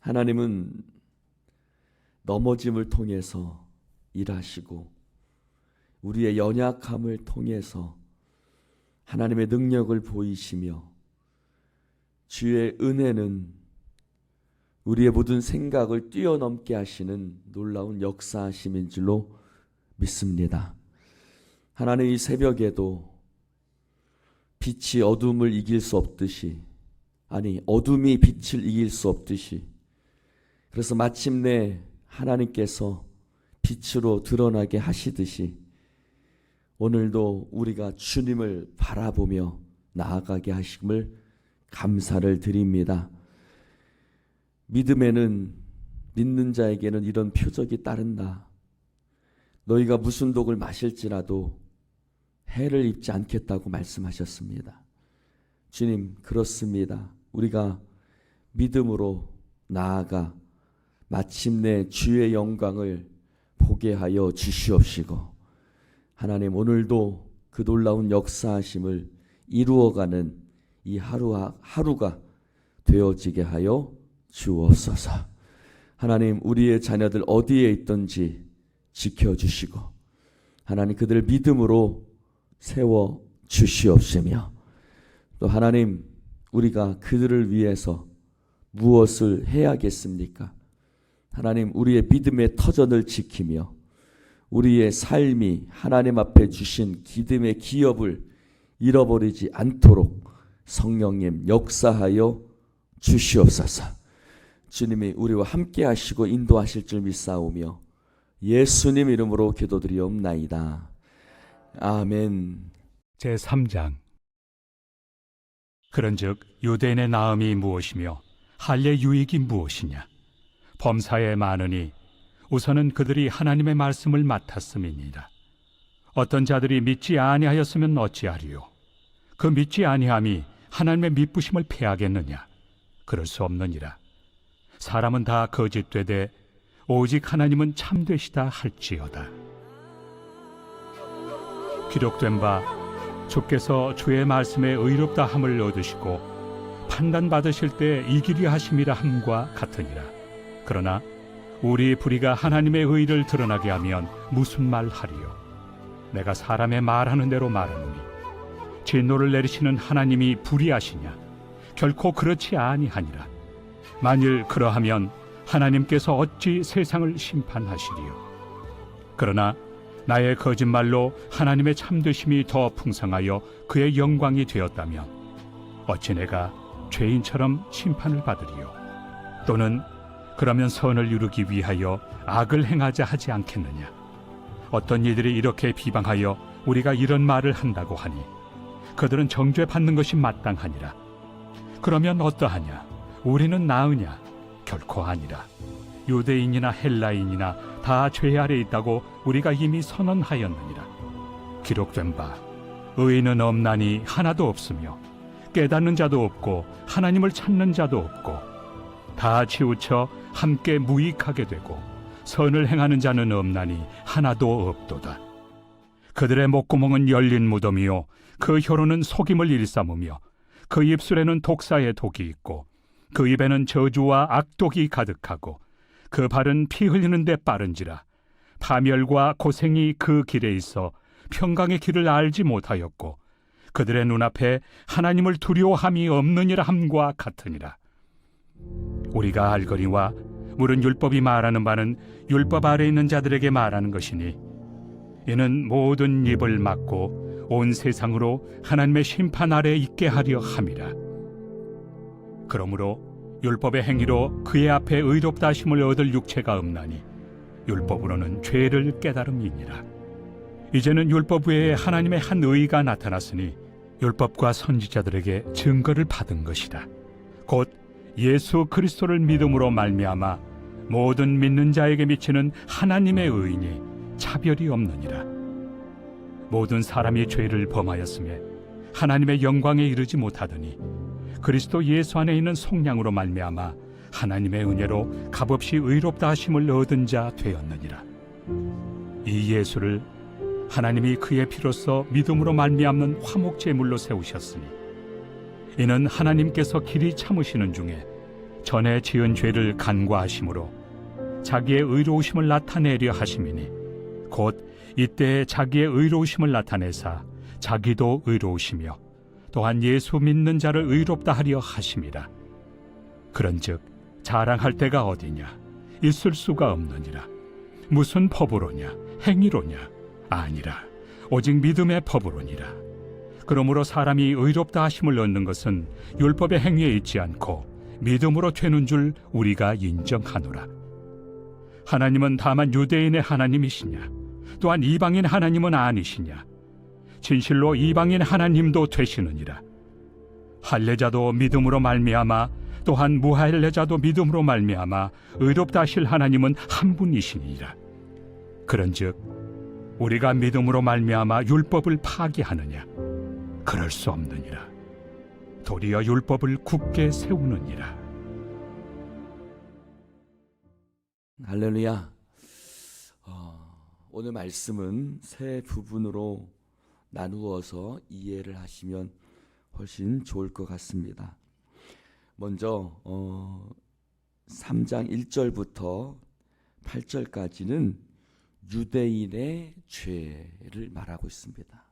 하나님은 넘어짐을 통해서 일하시고 우리의 연약함을 통해서 하나님의 능력을 보이시며 주의 은혜는 우리의 모든 생각을 뛰어넘게 하시는 놀라운 역사하심인 줄로 믿습니다. 하나님, 이 새벽에도 빛이 어둠을 이길 수 없듯이, 어둠이 빛을 이길 수 없듯이, 그래서 마침내 하나님께서 빛으로 드러나게 하시듯이 오늘도 우리가 주님을 바라보며 나아가게 하심을 감사를 드립니다. 믿음에는, 믿는 자에게는 이런 표적이 따른다. 너희가 무슨 독을 마실지라도 해를 입지 않겠다고 말씀하셨습니다. 주님, 그렇습니다. 우리가 믿음으로 나아가 마침내 주의 영광을 보게 하여 주시옵시고, 하나님, 오늘도 그 놀라운 역사하심을 이루어가는 이 하루가 되어지게 하여 주옵소서. 하나님, 우리의 자녀들 어디에 있든지 지켜주시고 하나님, 그들을 믿음으로 세워 주시옵시며, 또 하나님, 우리가 그들을 위해서 무엇을 해야겠습니까? 하나님, 우리의 믿음의 터전을 지키며 우리의 삶이 하나님 앞에 주신 기름의 기업을 잃어버리지 않도록 성령님 역사하여 주시옵소서. 주님이 우리와 함께 하시고 인도하실 줄 믿사오며 예수님 이름으로 기도드리옵나이다. 아멘. 제3장. 그런즉 유대인의 나음이 무엇이며 할례 유익이 무엇이냐? 범사에 많으니 우선은 그들이 하나님의 말씀을 맡았음이니라. 어떤 자들이 믿지 아니하였으면 어찌하리요? 그 믿지 아니함이 하나님의 미쁘심을 패하겠느냐? 그럴 수 없느니라. 사람은 다 거짓되되 오직 하나님은 참되시다 할지어다. 기록된 바 주께서 주의 말씀에 의롭다 함을 얻으시고 판단받으실 때 이기려 하심이라 함과 같으니라. 그러나 우리 불의가 하나님의 의를 드러나게 하면 무슨 말 하리요? 내가 사람의 말하는 대로 말하노니 진노를 내리시는 하나님이 불의하시냐? 결코 그렇지 아니하니라. 만일 그러하면 하나님께서 어찌 세상을 심판하시리요? 그러나 나의 거짓말로 하나님의 참되심이 더 풍성하여 그의 영광이 되었다면 어찌 내가 죄인처럼 심판을 받으리요? 또는 그러면 선을 이루기 위하여 악을 행하자 하지 않겠느냐? 어떤 이들이 이렇게 비방하여 우리가 이런 말을 한다고 하니 그들은 정죄받는 것이 마땅하니라. 그러면 어떠하냐? 우리는 나으냐? 결코 아니라. 유대인이나 헬라인이나 다 죄 아래 있다고 우리가 이미 선언하였느니라. 기록된 바 의인은 없나니 하나도 없으며 깨닫는 자도 없고 하나님을 찾는 자도 없고 다 치우쳐 함께 무익하게 되고 선을 행하는 자는 없나니 하나도 없도다. 그들의 목구멍은 열린 무덤이요 그 혀로는 속임을 일삼으며 그 입술에는 독사의 독이 있고 그 입에는 저주와 악독이 가득하고 그 발은 피 흘리는 데 빠른지라. 파멸과 고생이 그 길에 있어 평강의 길을 알지 못하였고 그들의 눈앞에 하나님을 두려워함이 없느니라 함과 같으니라. 우리가 알거니와 물은 율법이 말하는 바는 율법 아래 있는 자들에게 말하는 것이니 이는 모든 입을 막고 온 세상으로 하나님의 심판 아래 있게 하려 함이라. 그러므로 율법의 행위로 그의 앞에 의롭다 하심을 얻을 육체가 없나니 율법으로는 죄를 깨달음이니라. 이제는 율법 외에 하나님의 한 의가 나타났으니 율법과 선지자들에게 증거를 받은 것이라. 곧 예수 그리스도를 믿음으로 말미암아 모든 믿는 자에게 미치는 하나님의 의인이 차별이 없느니라. 모든 사람이 죄를 범하였으며 하나님의 영광에 이르지 못하더니 그리스도 예수 안에 있는 속량으로 말미암아 하나님의 은혜로 값없이 의롭다 하심을 얻은 자 되었느니라. 이 예수를 하나님이 그의 피로써 믿음으로 말미암는 화목제물로 세우셨으니 이는 하나님께서 길이 참으시는 중에 전에 지은 죄를 간과하심으로 자기의 의로우심을 나타내려 하심이니 곧 이때 자기의 의로우심을 나타내사 자기도 의로우시며 또한 예수 믿는 자를 의롭다 하려 하심이라. 그런즉 자랑할 데가 어디냐? 있을 수가 없느니라. 무슨 법으로냐? 행위로냐? 아니라 오직 믿음의 법으로니라. 그러므로 사람이 의롭다 하심을 얻는 것은 율법의 행위에 있지 않고 믿음으로 되는 줄 우리가 인정하노라. 하나님은 다만 유대인의 하나님이시냐? 또한 이방인 하나님은 아니시냐? 진실로 이방인 하나님도 되시느니라. 할례자도 믿음으로 말미암아 또한 무할례자도 믿음으로 말미암아 의롭다 하실 하나님은 한 분이시니라. 그런즉 우리가 믿음으로 말미암아 율법을 파기하느냐? 그럴 수 없느니라. 도리어 율법을 굳게 세우느니라. 할렐루야. 오늘 말씀은 세 부분으로 나누어서 이해를 하시면 훨씬 좋을 것 같습니다. 먼저 3장 1절부터 8절까지는 유대인의 죄를 말하고 있습니다.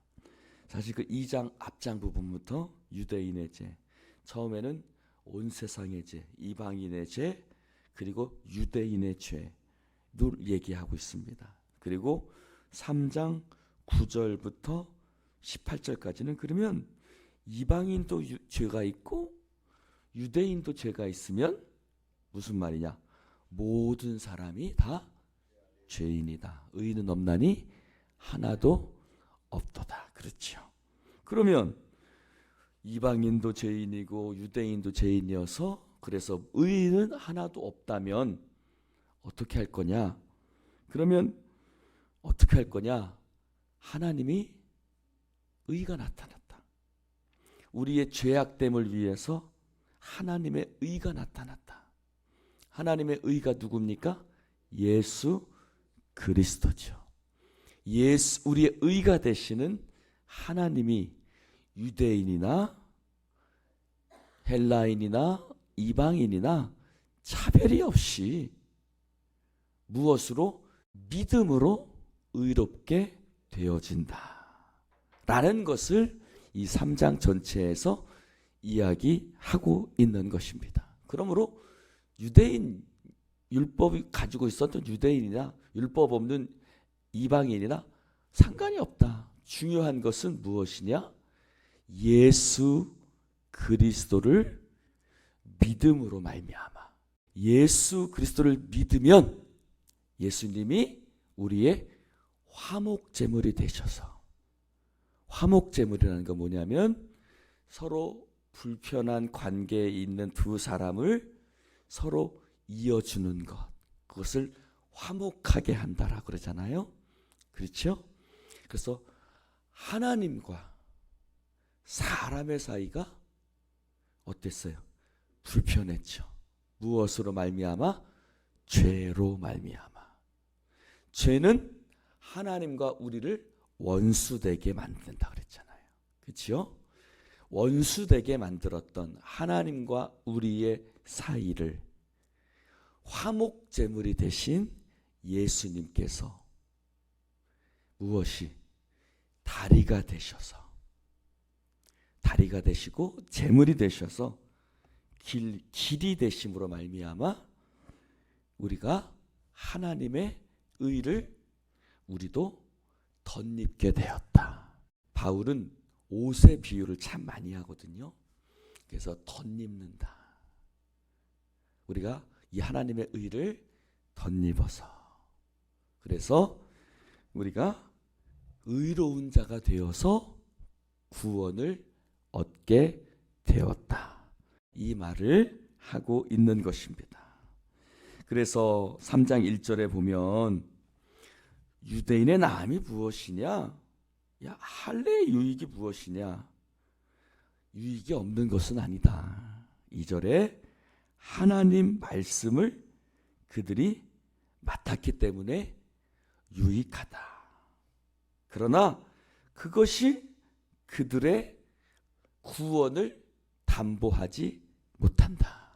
사실 그 2장 앞장 부분부터 유대인의 죄, 처음에는 온 세상의 죄, 이방인의 죄, 그리고 유대인의 죄를 얘기하고 있습니다. 그리고 3장 9절부터 18절까지는 그러면 이방인도 죄가 있고 유대인도 죄가 있으면 무슨 말이냐? 모든 사람이 다 죄인이다. 의인은 없나니 하나도 없도다. 그렇죠. 그러면 이방인도 죄인이고 유대인도 죄인이어서 그래서 의인은 하나도 없다면 어떻게 할 거냐? 그러면 어떻게 할 거냐? 하나님이 의가 나타났다. 우리의 죄악됨을 위해서 하나님의 의가 나타났다. 하나님의 의가 누굽니까? 예수 그리스도죠. 우리의 의가 되시는 하나님이 유대인이나 헬라인이나 이방인이나 차별이 없이 무엇으로? 믿음으로 의롭게 되어진다 라는 것을 이 3장 전체에서 이야기하고 있는 것입니다. 그러므로 유대인, 율법이 가지고 있었던 유대인이나 율법 없는 이방인이나 상관이 없다. 중요한 것은 무엇이냐? 예수 그리스도를 믿음으로 말미암아. 예수 그리스도를 믿으면 예수님이 우리의 화목제물이 되셔서, 화목제물이라는 건 뭐냐면 서로 불편한 관계에 있는 두 사람을 서로 이어주는 것, 그것을 화목하게 한다라고 그러잖아요. 그렇죠? 그래서 하나님과 사람의 사이가 어땠어요? 불편했죠. 무엇으로 말미암아? 죄로 말미암아. 죄는 하나님과 우리를 원수되게 만든다 그랬잖아요. 그렇죠? 원수되게 만들었던 하나님과 우리의 사이를 화목제물이 되신 예수님께서 무엇이? 다리가 되셔서, 다리가 되시고 제물이 되셔서 길이 되심으로 말미암아 우리가 하나님의 의를 우리도 덧입게 되었다. 바울은 옷의 비유를 참 많이 하거든요. 그래서 덧입는다. 우리가 이 하나님의 의를 덧입어서, 그래서 우리가 의로운 자가 되어서 구원을 얻게 되었다. 이 말을 하고 있는 것입니다. 그래서 3장 1절에 보면 유대인의 나음이 무엇이냐? 야, 할례의 유익이 무엇이냐? 유익이 없는 것은 아니다. 2절에 하나님 말씀을 그들이 맡았기 때문에 유익하다. 그러나 그것이 그들의 구원을 다 담보하지 못한다.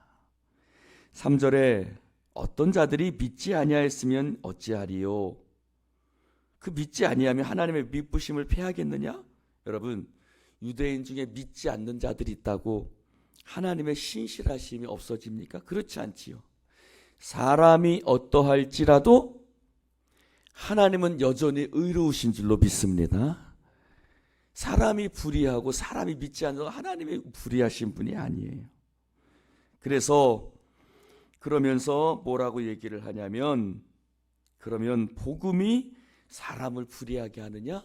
3절에 어떤 자들이 믿지 아니하였으면 어찌하리요? 그 믿지 아니하면 하나님의 미쁘심을 패하겠느냐? 여러분, 유대인 중에 믿지 않는 자들이 있다고 하나님의 신실하심이 없어집니까? 그렇지 않지요. 사람이 어떠할지라도 하나님은 여전히 의로우신 줄로 믿습니다. 사람이 불의하고 사람이 믿지 않는 하나님이 불의하신 분이 아니에요. 그래서 그러면서 뭐라고 얘기를 하냐면, 그러면 복음이 사람을 불의하게 하느냐?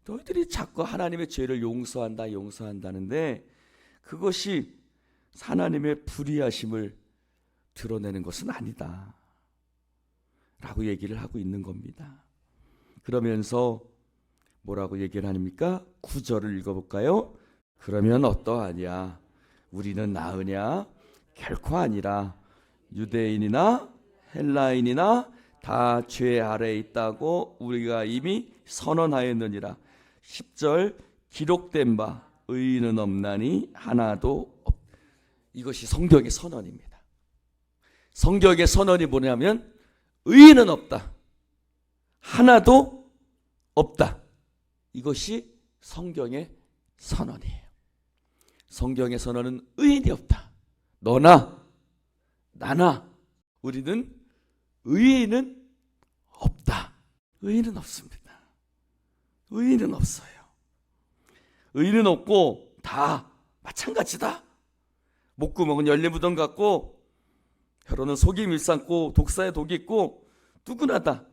너희들이 자꾸 하나님의 죄를 용서한다는데 그것이 하나님의 불의하심을 드러내는 것은 아니다 라고 얘기를 하고 있는 겁니다. 그러면서 뭐라고 얘기를 합니까? 9절을 읽어볼까요? 그러면 어떠하냐? 우리는 나으냐? 결코 아니라 유대인이나 헬라인이나 다 죄 아래에 있다고 우리가 이미 선언하였느니라. 10절 기록된 바 의인은 없나니 하나도 없. 이것이 성경의 선언입니다. 성경의 선언이 뭐냐면 의인은 없다. 하나도 없다. 이것이 성경의 선언이에요. 성경의 선언은 의인이 없다. 너나 나나 우리는 의인은 없다. 의인은 없습니다. 의인은 없어요. 의인은 없고 다 마찬가지다. 목구멍은 열리무덤 같고 혀로는 속이 밀상고 독사에 독이 있고 누구나 다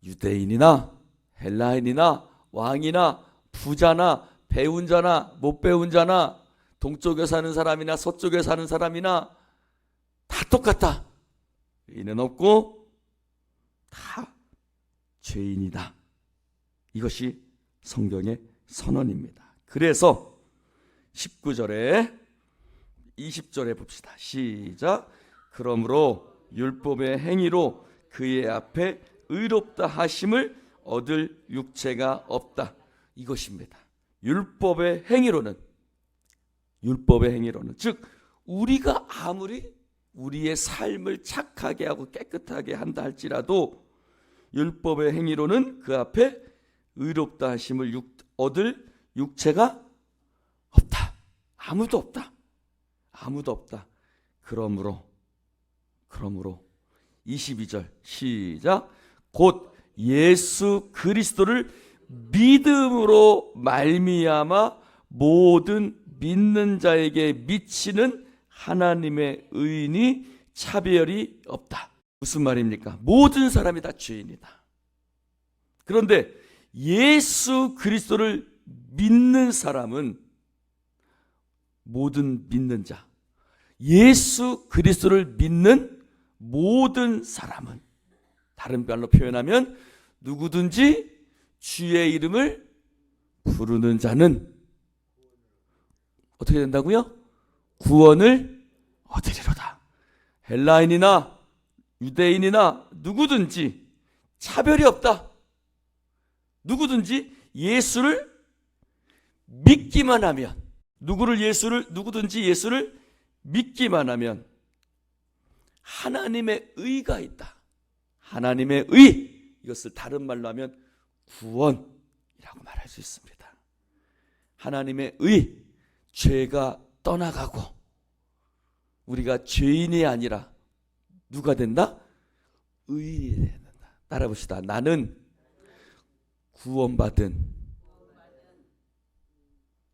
유대인이나 헬라인이나 왕이나 부자나 배운 자나 못 배운 자나 동쪽에 사는 사람이나 서쪽에 사는 사람이나 다 똑같다. 의인은 없고 다 죄인이다. 이것이 성경의 선언입니다. 그래서 19절에 20절에 봅시다. 시작. 그러므로 율법의 행위로 그의 앞에 의롭다 하심을 얻을 육체가 없다. 이것입니다. 율법의 행위로는 즉 우리가 아무리 우리의 삶을 착하게 하고 깨끗하게 한다 할지라도 율법의 행위로는 그 앞에 의롭다 하심을 얻을 육체가 없다. 아무도 없다. 아무도 없다. 그러므로 22절 시작. 곧 예수 그리스도를 믿음으로 말미암아 모든 믿는 자에게 미치는 하나님의 의인이 차별이 없다. 무슨 말입니까? 모든 사람이 다 죄인이다. 그런데 예수 그리스도를 믿는 사람은 모든 믿는 자, 예수 그리스도를 믿는 모든 사람은 다른 말로 표현하면 누구든지 주의 이름을 부르는 자는 어떻게 된다고요? 구원을 얻으리로다. 헬라인이나 유대인이나 누구든지 차별이 없다. 누구든지 예수를 믿기만 하면 누구든지 예수를 믿기만 하면 하나님의 의가 있다. 하나님의 의, 이것을 다른 말로 하면 구원이라고 말할 수 있습니다. 하나님의 의, 죄가 떠나가고 우리가 죄인이 아니라 누가 된다? 의인이 된다. 따라 봅시다. 나는 구원받은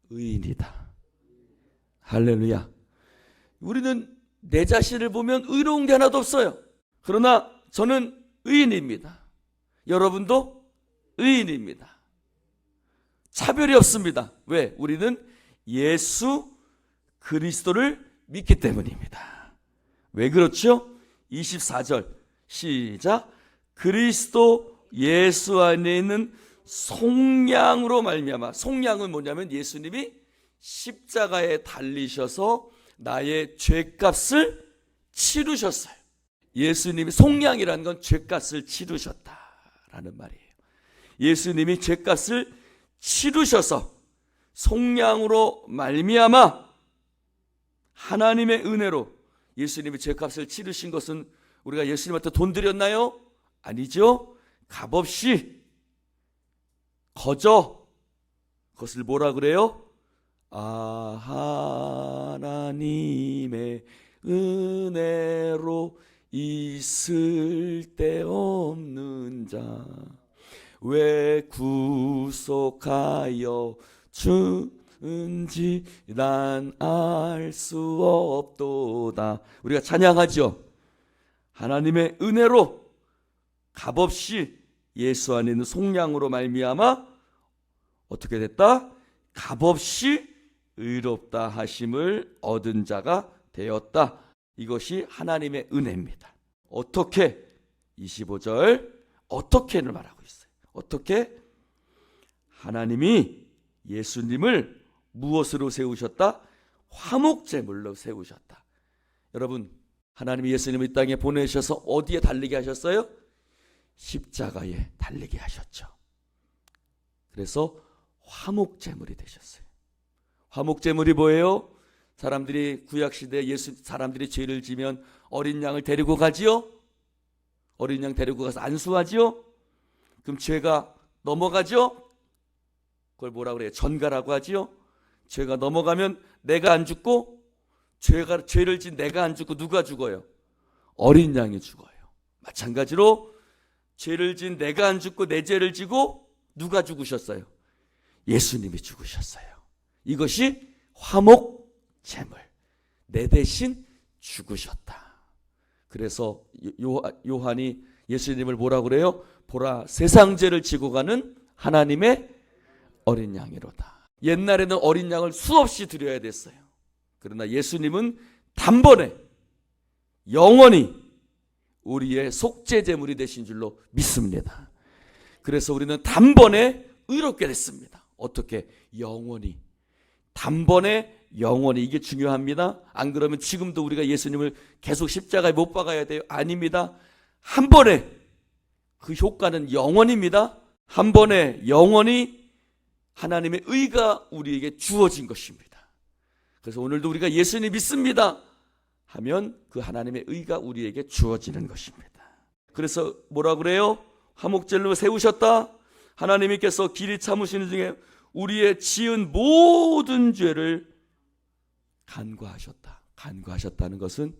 의인이다. 할렐루야. 우리는 내 자신을 보면 의로운 게 하나도 없어요. 그러나 저는 의인입니다. 여러분도 의인입니다. 차별이 없습니다. 왜? 우리는 예수 그리스도를 믿기 때문입니다. 왜 그렇죠? 24절 시작. 그리스도 예수 안에 있는 속량으로 말미암아. 속량은 뭐냐면 예수님이 십자가에 달리셔서 나의 죄값을 치르셨어요. 예수님이 속량이라는 건 죄값을 치르셨다라는 말이에요. 예수님이 죄값을 치르셔서 속량으로 말미암아 하나님의 은혜로 예수님이 죄값을 치르신 것은 우리가 예수님한테 돈 드렸나요? 아니죠. 값없이 거저 그것을 뭐라 그래요? 하나님의 은혜로 있을 데 없는 자 왜 구속하여 주는지 난 알 수 없도다. 우리가 찬양하죠. 하나님의 은혜로 값없이 예수 안에 있는 속량으로 말미암아 어떻게 됐다? 값없이 의롭다 하심을 얻은 자가 되었다. 이것이 하나님의 은혜입니다. 어떻게? 25절 어떻게를 말하고 있어요. 어떻게? 하나님이 예수님을 무엇으로 세우셨다? 화목제물로 세우셨다. 여러분, 하나님이 예수님을 이 땅에 보내셔서 어디에 달리게 하셨어요? 십자가에 달리게 하셨죠. 그래서 화목제물이 되셨어요. 화목제물이 뭐예요? 사람들이 구약시대에 사람들이 죄를 지면 어린 양을 데리고 가지요. 어린 양 데리고 가서 안수하지요. 그럼 죄가 넘어가죠. 그걸 뭐라 그래요? 전가라고 하지요. 죄가 넘어가면 내가 안 죽고 죄를 진 내가 안 죽고 누가 죽어요? 어린 양이 죽어요. 마찬가지로 죄를 진 내가 안 죽고 내 죄를 지고 누가 죽으셨어요? 예수님이 죽으셨어요. 이것이 화목제물. 내 대신 죽으셨다. 그래서 요한이 예수님을 뭐라고 그래요? 보라, 세상 죄를 지고 가는 하나님의 어린 양이로다. 옛날에는 어린 양을 수없이 드려야 됐어요. 그러나 예수님은 단번에 영원히 우리의 속죄제물이 되신 줄로 믿습니다. 그래서 우리는 단번에 의롭게 됐습니다. 어떻게? 영원히. 단번에 영원히. 이게 중요합니다. 안 그러면 지금도 우리가 예수님을 계속 십자가에 못 박아야 돼요? 아닙니다. 한 번에 그 효과는 영원입니다. 한 번에 영원히 하나님의 의가 우리에게 주어진 것입니다. 그래서 오늘도 우리가 예수님 믿습니다 하면 그 하나님의 의가 우리에게 주어지는 것입니다. 그래서 뭐라 그래요? 화목제물로 세우셨다. 하나님께서 길이 참으시는 중에 우리의 지은 모든 죄를 간과하셨다. 간과하셨다는 것은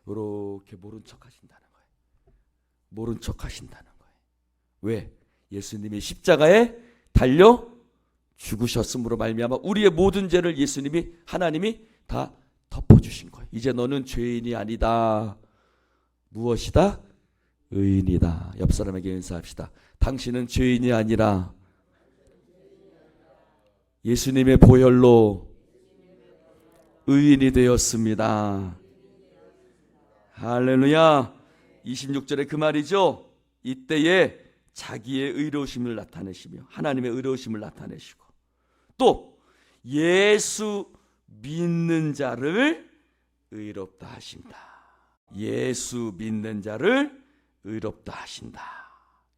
이렇게 모른 척 하신다는 거예요. 모른 척 하신다는 거예요. 왜? 예수님이 십자가에 달려 죽으셨음으로 말미암아 우리의 모든 죄를 예수님이, 하나님이 다 덮어주신 거예요. 이제 너는 죄인이 아니다. 무엇이다? 의인이다. 옆 사람에게 인사합시다. 당신은 죄인이 아니라 예수님의 보혈로 의인이 되었습니다. 할렐루야. 26절에 그 말이죠. 이때에 자기의 의로우심을 나타내시며 하나님의 의로우심을 나타내시고 또 예수 믿는 자를 의롭다 하신다. 예수 믿는 자를 의롭다 하신다.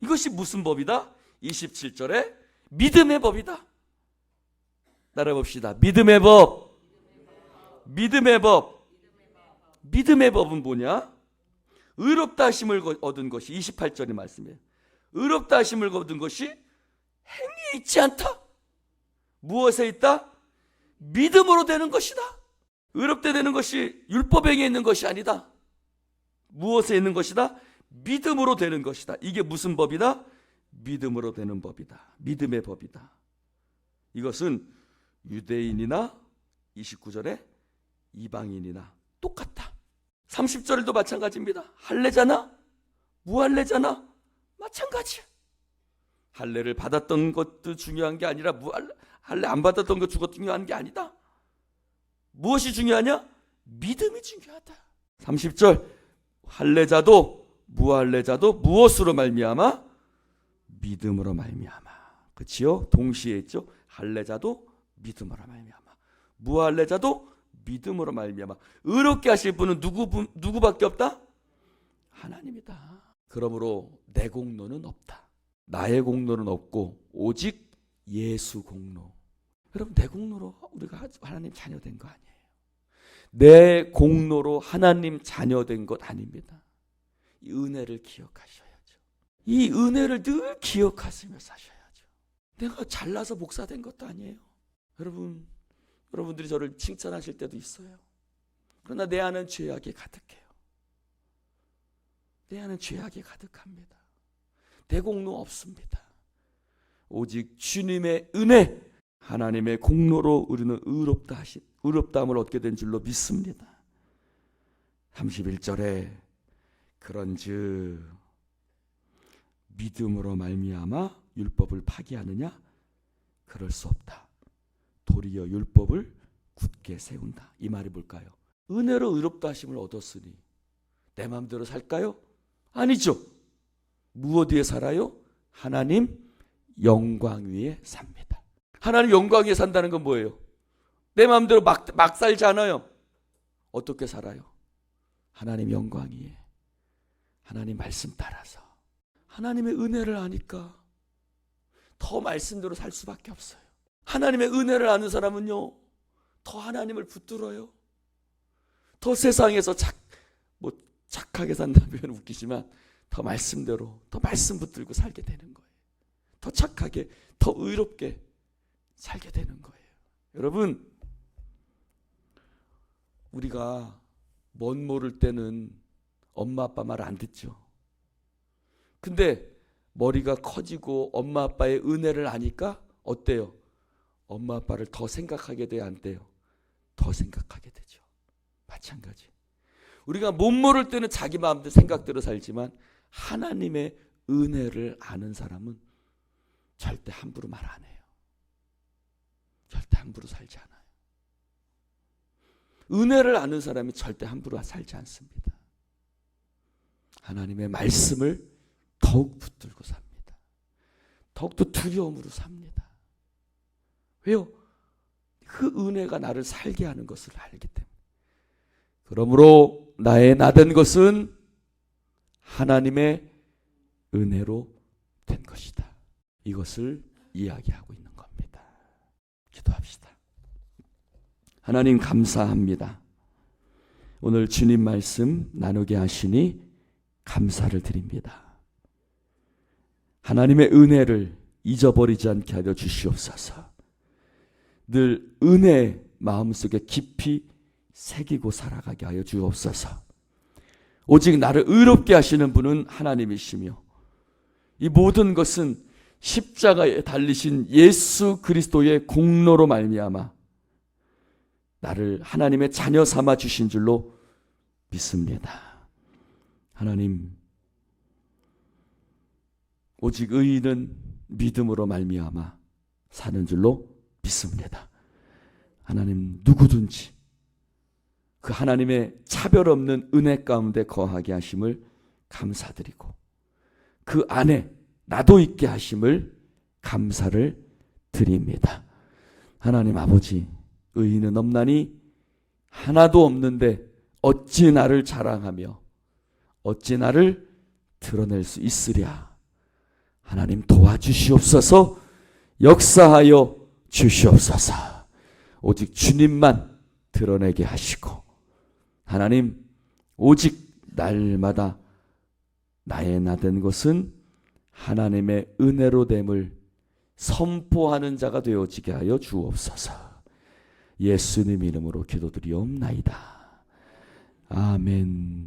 이것이 무슨 법이다? 27절에 믿음의 법이다. 따라 봅시다. 믿음의 법. 믿음의 법. 믿음의 법은 뭐냐? 의롭다 하심을 얻은 것이 28절의 말씀이에요. 의롭다 하심을 얻은 것이 행위에 있지 않다. 무엇에 있다? 믿음으로 되는 것이다. 의롭게 되는 것이 율법행위에 있는 것이 아니다. 무엇에 있는 것이다? 믿음으로 되는 것이다. 이게 무슨 법이다? 믿음으로 되는 법이다. 믿음의 법이다. 이것은 유대인이나 29절에 이방인이나 똑같다. 30절도 마찬가지입니다. 할례잖아? 무할례잖아? 마찬가지야. 할례를 받았던 것도 중요한 게 아니라 할례 안 받았던 것도 중요한 게 아니다. 무엇이 중요하냐? 믿음이 중요하다. 30절 할례자도 무할례자도 무엇으로 말미암아? 믿음으로 말미암아. 그렇지요? 동시에 있죠. 할례자도 믿음으로 말미암아. 무할례자도 믿음으로 말미암아. 의롭게 하실 분은 누구밖에 없다? 하나님이다. 그러므로 내 공로는 없다. 나의 공로는 없고 오직 예수 공로. 여러분, 내 공로로 우리가 하나님 자녀된 거 아니에요. 내 공로로 하나님 자녀된 것 아닙니다. 이 은혜를 기억하셔야죠. 이 은혜를 늘 기억하시며 사셔야죠. 내가 잘나서 목사된 것도 아니에요. 여러분들이 저를 칭찬하실 때도 있어요. 그러나 내 안은 죄악이 가득해요. 내 안은 죄악이 가득합니다. 내 공로 없습니다. 오직 주님의 은혜, 하나님의 공로로 우리는 의롭다함을 얻게 된 줄로 믿습니다. 31절에 그런즉 믿음으로 말미암아 율법을 파기하느냐? 그럴 수 없다. 도리어 율법을 굳게 세운다. 이 말이 뭘까요? 은혜로 의롭다 하심을 얻었으니 내 마음대로 살까요? 아니죠. 무엇 위에 살아요? 하나님 영광 위에 삽니다. 하나님 영광 위에 산다는 건 뭐예요? 내 마음대로 막 살지 않아요. 어떻게 살아요? 하나님 영광 위에, 하나님 말씀 따라서, 하나님의 은혜를 아니까 더 말씀대로 살 수밖에 없어요. 하나님의 은혜를 아는 사람은요, 더 하나님을 붙들어요. 더 세상에서 착하게 산다면 웃기지만 더 말씀대로, 더 말씀 붙들고 살게 되는 거예요. 더 착하게, 더 의롭게 살게 되는 거예요. 여러분, 우리가 멋 모를 때는 엄마 아빠 말 안 듣죠. 근데 머리가 커지고 엄마 아빠의 은혜를 아니까 어때요? 엄마 아빠를 더 생각하게 돼요, 안 돼요? 더 생각하게 되죠. 마찬가지. 우리가 못 모를 때는 자기 마음대로 생각대로 살지만 하나님의 은혜를 아는 사람은 절대 함부로 말 안 해요. 절대 함부로 살지 않아요. 은혜를 아는 사람이 절대 함부로 살지 않습니다. 하나님의 말씀을 더욱 붙들고 삽니다. 더욱더 두려움으로 삽니다. 왜요? 그 은혜가 나를 살게 하는 것을 알기 때문에. 그러므로 나의 나된 것은 하나님의 은혜로 된 것이다. 이것을 이야기하고 있는 겁니다. 기도합시다. 하나님 감사합니다. 오늘 주님 말씀 나누게 하시니 감사를 드립니다. 하나님의 은혜를 잊어버리지 않게 하여 주시옵소서. 늘 은혜 마음속에 깊이 새기고 살아가게 하여 주옵소서. 오직 나를 의롭게 하시는 분은 하나님이시며 이 모든 것은 십자가에 달리신 예수 그리스도의 공로로 말미암아 나를 하나님의 자녀 삼아 주신 줄로 믿습니다. 하나님, 오직 의인은 믿음으로 말미암아 사는 줄로 믿습니다. 하나님, 누구든지 그 하나님의 차별 없는 은혜 가운데 거하게 하심을 감사드리고 그 안에 나도 있게 하심을 감사를 드립니다. 하나님 아버지, 의인은 없나니 하나도 없는데 어찌 나를 자랑하며 어찌 나를 드러낼 수 있으랴. 하나님 도와주시옵소서. 역사하여 주시옵소서. 오직 주님만 드러내게 하시고 하나님, 오직 날마다 나의 나된 것은 하나님의 은혜로 됨을 선포하는 자가 되어지게 하여 주옵소서. 예수님 이름으로 기도드리옵나이다. 아멘.